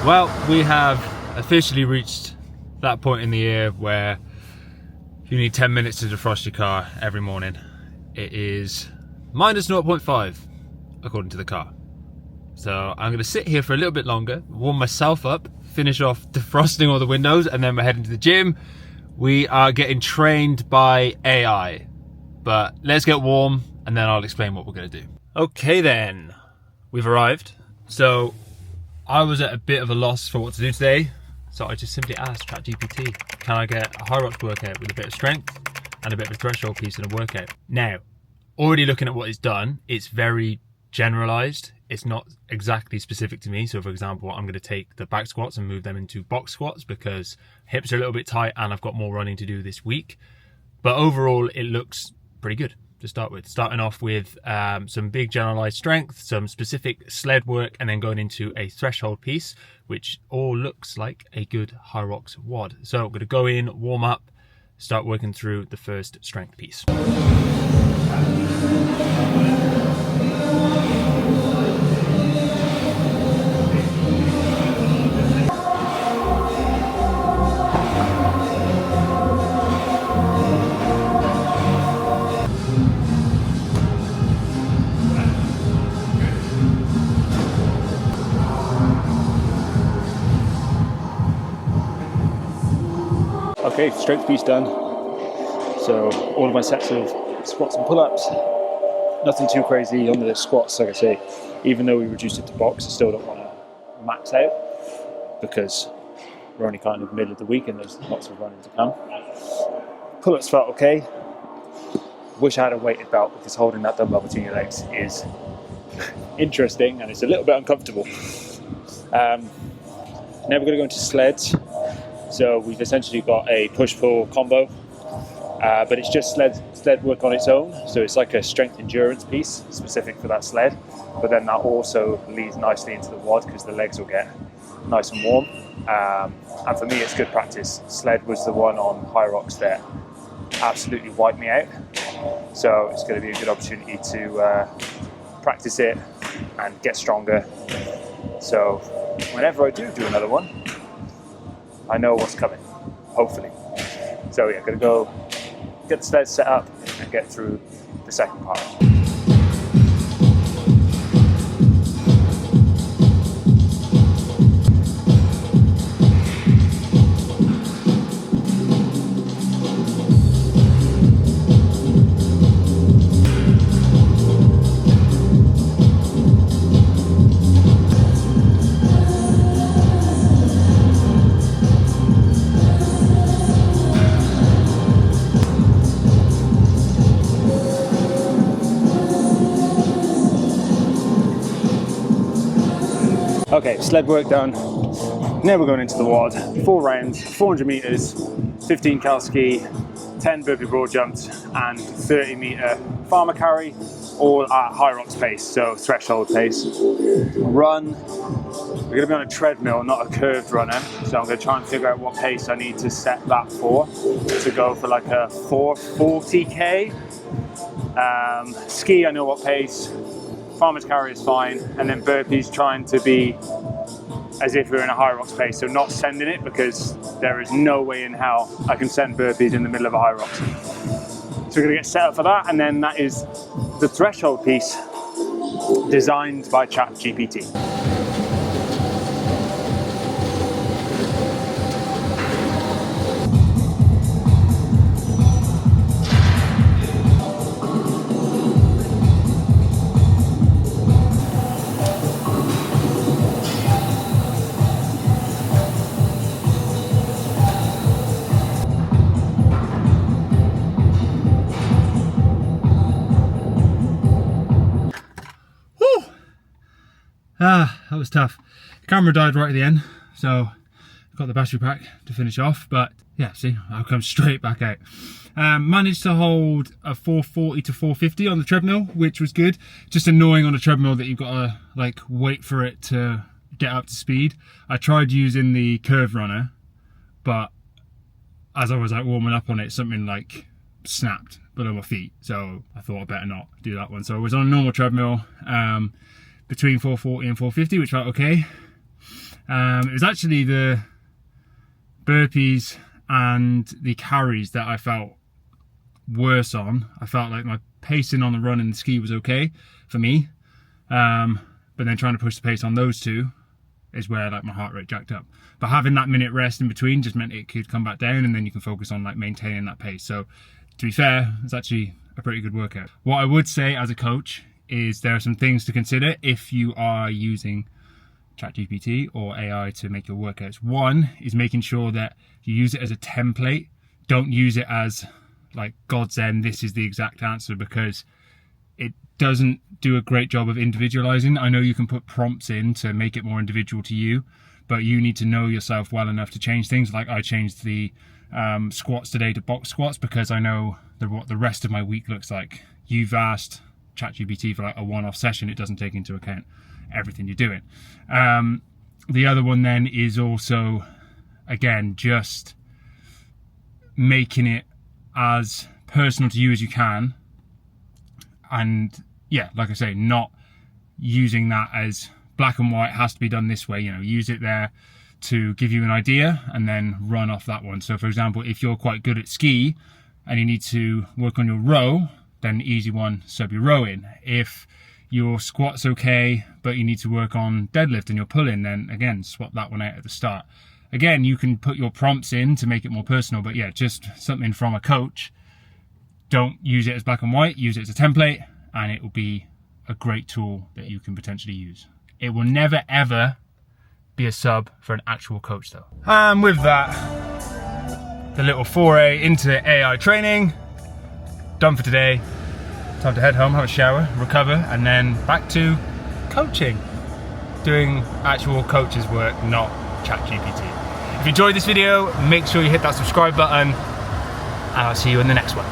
Well, we have officially reached that point in the year where you need 10 minutes to defrost your car every morning. It is minus 0.5 according to the car. So I'm going to sit here for a little bit longer, warm myself up, finish off defrosting all the windows, and then we're heading to the gym. We are getting trained by AI. But let's get warm and then I'll explain what we're going to do. Okay then, we've arrived. So I was at a bit of a loss for what to do today, so I just simply asked ChatGPT, can I get a HYROX workout with a bit of strength and a bit of a threshold piece in a workout? Now, already looking at what it's done, it's very generalized. It's not exactly specific to me. So for example, I'm going to take the back squats and move them into box squats because hips are a little bit tight and I've got more running to do this week. But overall, it looks pretty good to start with. Starting off with some big generalized strength, some specific sled work, and then going into a threshold piece, which all looks like a good HYROX WOD. So I'm going to go in, warm up, start working through the first strength piece. Okay, strength piece done. So all of my sets of squats and pull-ups, nothing too crazy on the squats. Like I say, even though we reduced it to box, I still don't want to max out because we're only kind of middle of the week and there's lots of running to come. Pull-ups felt okay. Wish I had a weighted belt because holding that dumbbell between your legs is interesting and it's a little bit uncomfortable. Now we're going to go into sleds. So we've essentially got a push-pull combo, but it's just sled work on its own. So it's like a strength endurance piece specific for that sled, but then that also leads nicely into the WOD because the legs will get nice and warm. And for me, it's good practice. Sled was the one on HYROX that absolutely wiped me out. So it's going to be a good opportunity to practice it and get stronger. So whenever I do another one, I know what's coming, hopefully. So yeah, gonna go get the sled set up and get through the second part. Okay, sled work done. Now we're going into the WOD. 4 rounds, 400 meters, 15 cal ski, 10 burpee broad jumps, and 30 meter farmer carry, all at HYROX pace, so threshold pace. Run. We're going to be on a treadmill, not a curved runner, so I'm going to try and figure out what pace I need to set that for, to go for like a 440k. Ski, I know what pace. Farmer's carry is fine, and then burpees trying to be as if we're in a HYROX pace, so not sending it because there is no way in hell I can send burpees in the middle of a HYROX. So we're going to get set up for that, and then that is the threshold piece designed by ChatGPT. That was tough. The camera died right at the end, so I've got the battery pack to finish off, but yeah, see, I'll come straight back out. Managed to hold a 440 to 450 on the treadmill, which was good. Just annoying on a treadmill that you've got to like wait for it to get up to speed. I tried using the curve runner, but as I was like warming up on it, something like snapped below my feet, so I thought I better not do that one. So I was on a normal treadmill between 440 and 450, which felt okay. It was actually the burpees and the carries that I felt worse on. I felt like my pacing on the run and the ski was okay for me, but then trying to push the pace on those two is where like my heart rate jacked up. But having that minute rest in between just meant it could come back down, and then you can focus on like maintaining that pace. So to be fair, it's actually a pretty good workout. What I would say as a coach is there are some things to consider if you are using ChatGPT or AI to make your workouts. One is making sure that you use it as a template. Don't use it as like God's end, this is the exact answer, because it doesn't do a great job of individualizing. I know you can put prompts in to make it more individual to you, but you need to know yourself well enough to change things. Like I changed the squats today to box squats because I know what the rest of my week looks like. You've asked ChatGPT for like a one-off session, it doesn't take into account everything you're doing. The other one then is also, again, just making it as personal to you as you can, and yeah, like I say, not using that as black and white, has to be done this way. You know, use it there to give you an idea and then run off that one. So for example, if you're quite good at ski and you need to work on your row, then easy one, sub your row in. If your squat's okay but you need to work on deadlift and your pull-in, then again, swap that one out at the start. Again, you can put your prompts in to make it more personal, but yeah, just something from a coach. Don't use it as black and white, use it as a template, and it will be a great tool that you can potentially use. It will never ever be a sub for an actual coach though. And with that, the little foray into AI training, done for today. Time to head home, have a shower, recover, and then back to coaching. Doing actual coach's work, not ChatGPT. If you enjoyed this video, make sure you hit that subscribe button, and I'll see you in the next one.